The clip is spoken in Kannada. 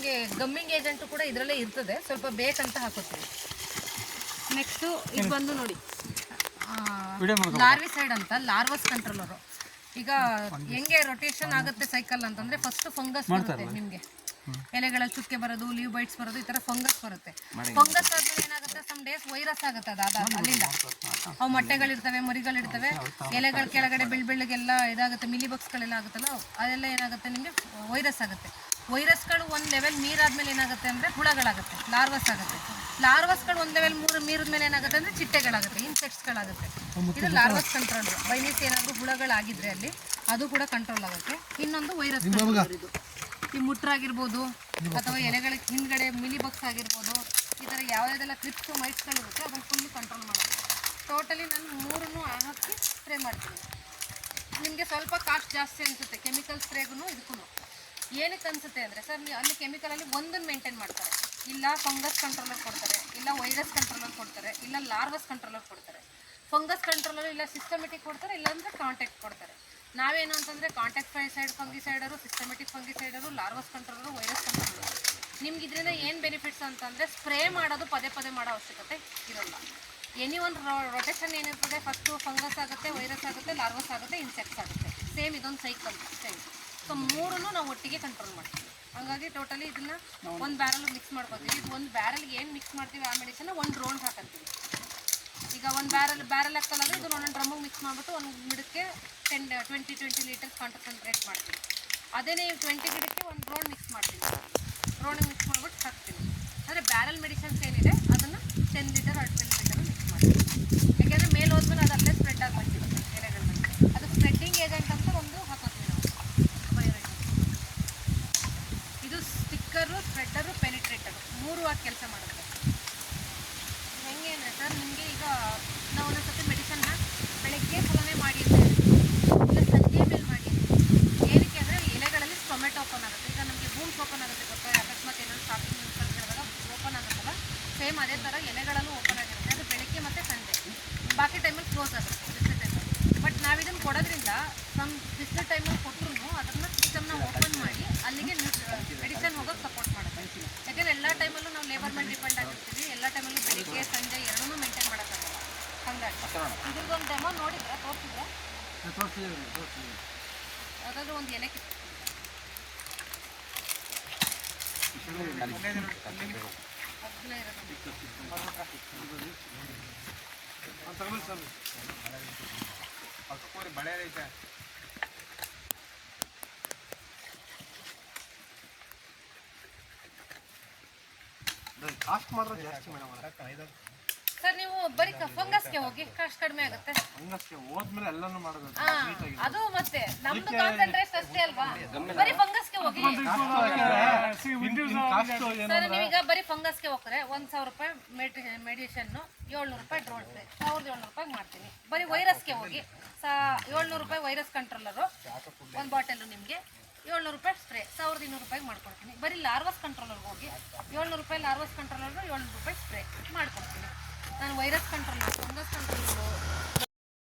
ನಿಮಗೆ ಗಮ್ಮಿಂಗ್ ಏಜೆಂಟು ಕೂಡ ಇದರಲ್ಲೇ ಇರ್ತದೆ, ಸ್ವಲ್ಪ ಬೇಕಂತ ಹಾಕೋತೀವಿ. ನೆಕ್ಸ್ಟು ಇದು ಬಂದು ನೋಡಿ ಲಾರ್ವಿಸೈಡ್ ಅಂತ, ಲಾರ್ವಸ್ ಕಂಟ್ರೋಲರು. ಈಗ ಹೆಂಗೆ ರೊಟೇಷನ್ ಆಗುತ್ತೆ ಸೈಕಲ್ ಅಂತಂದರೆ ಫಸ್ಟ್ ಫಂಗಸ್ ಬರುತ್ತೆ ನಿಮಗೆ, ಎಲೆಗಳಲ್ಲಿ ಚುಕ್ಕೆ ಬರೋದು, ಲೀವ್ ಬೈಟ್ಸ್ ಬರೋದು, ಈ ಥರ ಫಂಗಸ್ ಬರುತ್ತೆ. ಫಂಗಸ್ ಆದ್ಮೇಲೆ ಏನಾಗುತ್ತೆ, ಸಮ್ ಡೇಸ್ ವೈರಸ್ ಆಗುತ್ತೆ ಅಲ್ಲಿಂದ. ಅವು ಮೊಟ್ಟೆಗಳಿರ್ತವೆ, ಮರಿಗಳಿರ್ತವೆ, ಎಲೆಗಳ ಕೆಳಗಡೆ ಬೆಳ್ಳಗೆಲ್ಲ ಇದಾಗುತ್ತೆ, ಮಿಲಿಬಗ್ಸ್ಗಳೆಲ್ಲ ಆಗುತ್ತಲ್ಲ, ಅದೆಲ್ಲ ಏನಾಗುತ್ತೆ ನಿಮಗೆ ವೈರಸ್ ಆಗುತ್ತೆ. ವೈರಸ್ಗಳು ಒಂದು ಲೆವೆಲ್ ಮೀರಾದ್ಮೇಲೆ ಏನಾಗುತ್ತೆ ಅಂದರೆ ಹುಳಗಳಾಗುತ್ತೆ, ಲಾರ್ವಸ್ ಆಗುತ್ತೆ. ಲಾರ್ವಸ್ಗಳು ಒಂದು ಲೆವೆಲ್ ಮೀರಿದ ಮೇಲೆ ಏನಾಗುತ್ತೆ ಅಂದರೆ ಚಿಟ್ಟೆಗಳಾಗುತ್ತೆ, ಇನ್ಸೆಕ್ಟ್ಸ್ಗಳಾಗುತ್ತೆ. ಇದು ಲಾರ್ವಸ್ ಕಂಟ್ರೋಲ್. ಬೈ ಮಿಸ್ ಏನಾದರೂ ಹುಳಗಳಾಗಿದ್ರೆ ಅಲ್ಲಿ ಅದು ಕೂಡ ಕಂಟ್ರೋಲ್ ಆಗುತ್ತೆ. ಇನ್ನೊಂದು ವೈರಸ್ ಇದು ಈ ಮುಟ್ರಾಗಿರ್ಬೋದು ಅಥವಾ ಎಲೆಗಳ ಹಿಂದ್ಗಡೆ ಮಿಲಿಬಗ್ಸ್ ಆಗಿರ್ಬೋದು, ಈ ಥರ ಯಾವುದೆಲ್ಲ ಕ್ರಿಪ್ಸ್ ಮೈಟ್ಸ್ಗಳಿರುತ್ತೆ ಅದನ್ನು ಫುಲ್ಲು ಕಂಟ್ರೋಲ್ ಮಾಡೋದು. ಟೋಟಲಿ ನಾನು 3 ಹಾಕಿ ಸ್ಪ್ರೇ ಮಾಡ್ತೀನಿ. ನಿಮಗೆ ಸ್ವಲ್ಪ ಕಾಸ್ಟ್ ಜಾಸ್ತಿ ಅನಿಸುತ್ತೆ ಕೆಮಿಕಲ್ ಸ್ಪ್ರೇಗೂ ಇದಕ್ಕೂ. ಏನಕ್ಕೆ ಅನಿಸುತ್ತೆ ಅಂದರೆ ಸರ್ ಅಲ್ಲಿ ಕೆಮಿಕಲಲ್ಲಿ ಒಂದನ್ನು ಮೇಂಟೈನ್ ಮಾಡ್ತಾರೆ, ಇಲ್ಲ ಫಂಗಸ್ ಕಂಟ್ರೋಲರ್ ಕೊಡ್ತಾರೆ, ಇಲ್ಲ ವೈರಸ್ ಕಂಟ್ರೋಲರ್ ಕೊಡ್ತಾರೆ, ಇಲ್ಲ ಲಾರ್ವಸ್ ಕಂಟ್ರೋಲರ್ ಕೊಡ್ತಾರೆ. ಫಂಗಸ್ ಕಂಟ್ರೋಲರ್ ಇಲ್ಲ ಸಿಸ್ಟಮೆಟಿಕ್ ಕೊಡ್ತಾರೆ, ಇಲ್ಲಾಂದರೆ ಕಾಂಟ್ಯಾಕ್ಟ್ ಕೊಡ್ತಾರೆ. ನಾವೇನು ಅಂತಂದರೆ ಕಾಂಟ್ಯಾಕ್ಟ್ ಫಂಗಿಸೈಡರು, ಸಿಸ್ಟಮೆಟಿಕ್ ಫಂಗಿಸೈಡರು, ಲಾರ್ವಸ್ ಕಂಟ್ರೋಲರು, ವೈರಸ್ ಕಂಟ್ರೋಲರು. ನಿಮ್ಗೆ ಇದರಿಂದ ಏನು ಬೆನಿಫಿಟ್ಸ್ ಅಂತಂದರೆ ಸ್ಪ್ರೇ ಮಾಡೋದು ಪದೇ ಮಾಡೋ ಅವಶ್ಯಕತೆ ಇರೋಲ್ಲ. ಎನಿ ಒಂದು ರೊಟೇಷನ್ ಏನಿರ್ತದೆ, ಫಸ್ಟು ಫಂಗಸ್ ಆಗುತ್ತೆ, ವೈರಸ್ ಆಗುತ್ತೆ, ಲಾರ್ವಸ್ ಆಗುತ್ತೆ, ಇನ್ಸೆಕ್ಟ್ಸ್ ಆಗುತ್ತೆ. ಸೇಮ್ ಇದೊಂದು ಸೈಕಲ್ ಸೇಮ್. ಸೊ 3 ನಾವು ಒಟ್ಟಿಗೆ ಕಂಟ್ರೋಲ್ ಮಾಡ್ತೀವಿ. ಹಾಗಾಗಿ ಟೋಟಲಿ ಇದನ್ನು ಒಂದು ಬ್ಯಾರಲ್ ಮಿಕ್ಸ್ ಮಾಡ್ಕೊತೀವಿ. ಇದು ಒಂದು ಬ್ಯಾರಲ್ಗೆ ಏನು ಮಿಕ್ಸ್ ಮಾಡ್ತೀವಿ ಆ ಮೆಡಿಸನ್ನ ಒಂದು ಡ್ರೋನ್ ಹಾಕಂತೀವಿ. ಈಗ ಒಂದು ಬ್ಯಾರಲ್ ಹಾಕಲಾದ್ರೆ ಇದು ಒಂದೊಂದು ಡ್ರಮ್ಮಿಗೆ ಮಿಕ್ಸ್ ಮಾಡಿಬಿಟ್ಟು ಒಂದು ಗಿಡಕ್ಕೆ 20 ಲೀಟರ್ಸ್ ಕಾನ್ಸಂಟ್ರೇಟ್ ಮಾಡ್ತೀವಿ. ಅದೇ ನೀವು 20 ಗಿಡಕ್ಕೆ ಒಂದು ಡ್ರೋನ್ ಮಿಕ್ಸ್ ಮಾಡ್ತೀವಿ. ಡ್ರೋನಿಗೆ ಮಿಕ್ಸ್ ಮಾಡಿಬಿಟ್ಟು ಹಾಕ್ತೀವಿ. ಅಂದರೆ ಬ್ಯಾರಲ್ ಮೆಡಿಸನ್ಸ್ ಏನಿದೆ ಅದನ್ನು 10 ಲೀಟರ್ or 20 ಲೀಟರ್ ಮಿಕ್ಸ್ ಮಾಡ್ತೀವಿ. ಯಾಕೆಂದರೆ ಮೇಲೆ ಹೋದ್ಮೇಲೆ ಅದು ಅಲ್ಲೇ ಸ್ಪ್ರೆಡ್ ಆಗಿ ಬಂದಿರುತ್ತೆ ಎಲೆಗಳಲ್ಲಿ. ಅದು ಸ್ಪ್ರೆಡ್ಡಿಂಗ್ ಏಜೆಂಟ್ ಅಂತ ಒಂದು ಹಾಕೋತೀವಿ ನಾವು ಬಯೋರೈಟ್. ಇದು ಸ್ಟಿಕ್ಕರು, ಸ್ಪ್ರೆಡ್ಡರು, ಪೆನಿಟ್ರೇಟರು 3 ಆಗಿ ಕೆಲಸ ಮಾಡುತ್ತೆ. ಹೆಂಗೆ ಅಂದರೆ ಸರ್ ನಿಮಗೆ ಈಗ ನಾವು ಒಂದೊಂದು ಸತಿ ಮೆಡಿಸನ್ನ ಬೆಳಗ್ಗೆ ಫಲನೆ ಮಾಡಿರ್ತೇವೆ, ಇಲ್ಲ ಸಂಜೆ ಮೇಲೆ ಮಾಡಿರ್ತೀವಿ. ಏನಕ್ಕೆ ಅಂದರೆ ಎಲೆಗಳಲ್ಲಿ ಸ್ಟೊಮೆಟೊ ಓಪನ್ ಆಗುತ್ತೆ. ಈಗ ನಮಗೆ ಬೂಮ್ಸ್ ಓಪನ್ ಆಗುತ್ತೆ ಗೊತ್ತಾ, ಅಕಸ್ಮಾತ್ ಏನಾದರೂ ಸ್ಟಾರ್ಟಿಂಗ್ ಹೇಳಿದಾಗ ಓಪನ್ ಆಗುತ್ತಲ್ಲ, ಸೇಮ್ ಅದೇ ಥರ ಎಲೆಗಳಲ್ಲೂ ಓಪನ್ ಆಗಿರುತ್ತೆ. ಅದು ಬೆಳಗ್ಗೆ ಮತ್ತು ಸಂಜೆ, ಬಾಕಿ ಟೈಮಲ್ಲಿ ಕ್ಲೋಸ್ ಆಗುತ್ತೆ ಬಿಸಿಲು ಟೈಮಲ್ಲಿ. ಬಟ್ ನಾವಿದನ್ನು ಕೊಡೋದ್ರಿಂದ ಬಿಸಿಲು ಟೈಮಲ್ಲಿ ಕೊಟ್ಟರು ಅದನ್ನು ಸಿಸ್ಟಮ್ನ ಓಪನ್ ಮಾಡಿ ಅಲ್ಲಿಗೆ ಮೆಡಿಸನ್ ಹೋಗೋಕ್ಕೆ ಸಪೋರ್ಟ್ ಮಾಡುತ್ತೆ. ಯಾಕೆಂದರೆ ಎಲ್ಲ ಟೈಮಲ್ಲೂ ನಾವು ಲೇಬರ್ ಮೇಲೆ ಡಿಪೆಂಡ್ ಆಗಿರ್ತೀವಿ, ಎಲ್ಲ ಟೈಮಲ್ಲೂ ಬೆಳಿಗ್ಗೆ ಸಂಜೆ ಎರಡನ್ನೂ ಮೇಂಟೈನ್ ಮಾಡೋಕ್ಕಾಗಲ್ಲ. ಹಾಗಾಗಿ ಇದ್ರದ್ದೊಂದು ಡೆಮೋ ನೋಡಿದ್ರೆ ತೋರಿಸಿದ್ರೆ ಯಾವುದಾದ್ರೂ ಒಂದು ಎಲೆ ಕಾಸ್ಟ್ ಮಾಡಿದ್ರೆ ಜಾಸ್ತಿ ಮೇಡಮ್. ಸರ್ ನೀವು ಬರೀ ಫಂಗಸ್ಗೆ ಹೋಗಿ ಕಾಸ್ಟ್ ಕಡಿಮೆ ಆಗುತ್ತೆ. ಫಂಗಸ್ಗೆ ಹೋದ್ಮೇಲೆ ಎಲ್ಲಾನು ಮಾಡೋದು ಅದು ಮತ್ತೆ ನಮ್ದು ಕಾನ್ಸಂಟ್ರೇಟ್ ಅಷ್ಟೇ ಅಲ್ವಾ, ಬರೀ ಫಂಗಸ್ಗೆ ಹೋಗಿ. ಸರ್ ನೀವೀಗ ಬರೀ ಫಂಗಸ್ಗೆ ಹೋಗ್ರೆ 1,000 ರೂಪಾಯಿ ಮೆಡಿಷನ್, 700 ರೂಪಾಯಿ ಡ್ರೋನ್ ಸ್ಪ್ರೇ, 1,700 ರೂಪಾಯಿ ಮಾಡ್ತೀನಿ. ಬರೀ ವೈರಸ್ಗೆ ಹೋಗಿ 700 ರೂಪಾಯಿ ವೈರಸ್ ಕಂಟ್ರೋಲರು ಒಂದು ಬಾಟಲು, ನಿಮಗೆ 700 ರೂಪಾಯಿ ಸ್ಪ್ರೇ 1,200 ರೂಪಾಯಿಗೆ ಮಾಡ್ಕೊಡ್ತೀನಿ. ಬರೀ ಲಾರ್ವಸ್ ಕಂಟ್ರೋಲರ್ಗೆ ಹೋಗಿ 700 ರೂಪಾಯಿ ಲಾರ್ವಸ್ ಕಂಟ್ರೋಲರು, 700 ರೂಪಾಯಿ ಸ್ಪ್ರೇ ಮಾಡ್ಕೊಡ್ತೀನಿ. ನಾನು ವೈರಸ್ ಕಂಟ್ರೋಲರ್, ಫಂಗಸ್ ಕಂಟ್ರೋಲರು,